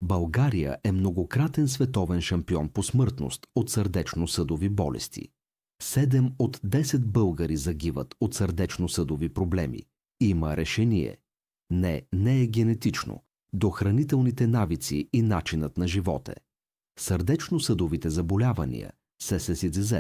България е многократен световен шампион по смъртност от сърдечно-съдови болести. 7 от 10 българи загиват от сърдечно-съдови проблеми. Има решение. Не е генетично. До хранителните навици и начинът на живота. Сърдечно-съдовите заболявания, СССЗ,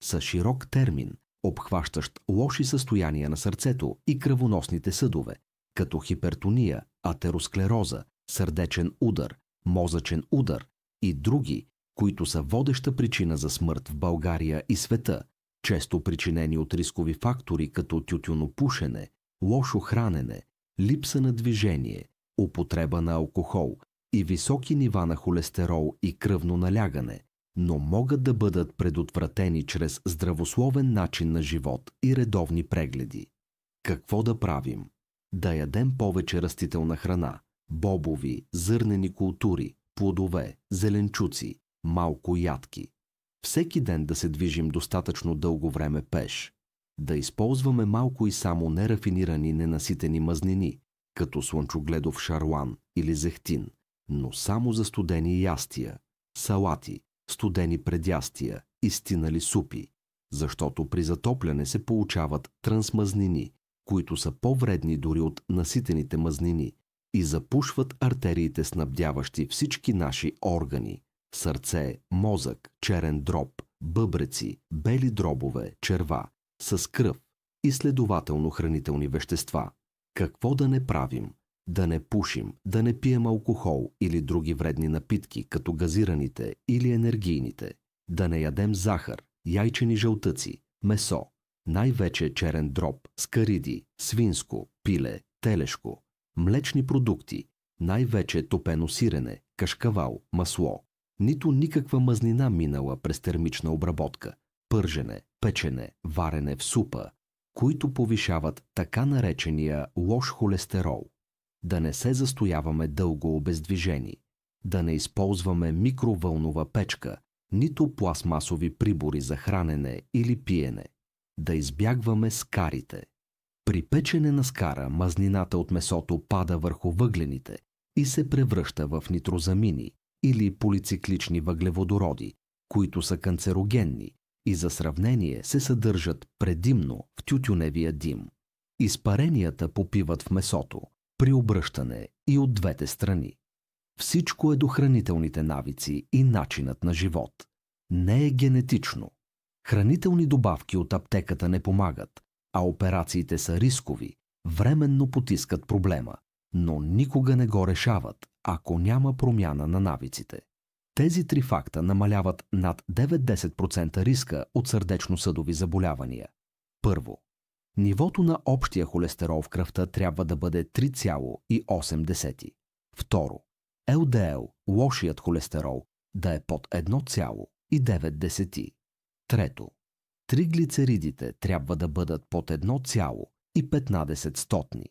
са широк термин, обхващащ лоши състояния на сърцето и кръвоносните съдове, като хипертония, атеросклероза, сърдечен удар, мозъчен удар и други, които са водеща причина за смърт в България и света, често причинени от рискови фактори като тютюнопушене, лошо хранене, липса на движение, употреба на алкохол и високи нива на холестерол и кръвно налягане, но могат да бъдат предотвратени чрез здравословен начин на живот и редовни прегледи. Какво да правим? Да ядем повече растителна храна, бобови, зърнени култури, плодове, зеленчуци, малко ядки. Всеки ден да се движим достатъчно дълго време пеш. Да използваме малко и само нерафинирани ненаситени мазнини, като слънчогледов шарлан или зехтин, но само за студени ястия, салати, студени предястия и стинали супи, защото при затопляне се получават трансмазнини, които са по-вредни дори от наситените мазнини и запушват артериите, снабдяващи всички наши органи – сърце, мозък, черен дроб, бъбреци, бели дробове, черва, с кръв и следователно хранителни вещества. Какво да не правим? Да не пушим, да не пием алкохол или други вредни напитки, като газираните или енергийните, да не ядем захар, яйчени жълтъци, месо, най-вече черен дроб, скариди, свинско, пиле, телешко, млечни продукти, най-вече топено сирене, кашкавал, масло, нито никаква мазнина минала през термична обработка, пържене, печене, варене в супа, които повишават така наречения лош холестерол. Да не се застояваме дълго обездвижени, да не използваме микровълнова печка, нито пластмасови прибори за хранене или пиене, да избягваме скарите. При печене на скара мазнината от месото пада върху въглените и се превръща в нитрозамини или полициклични въглеводороди, които са канцерогенни и за сравнение се съдържат предимно в тютюневия дим. Изпаренията попиват в месото при обръщане и от двете страни. Всичко е до хранителните навици и начинът на живот. Не е генетично. Хранителни добавки от аптеката не помагат, а операциите са рискови, временно потискат проблема, но никога не го решават, ако няма промяна на навиците. Тези три факта намаляват над 9-10% риска от сърдечно-съдови заболявания. Първо, нивото на общия холестерол в кръвта трябва да бъде 3,8. Второ, ЛДЛ, лошият холестерол, да е под 1,9. Трето, триглицеридите трябва да бъдат под 1,15.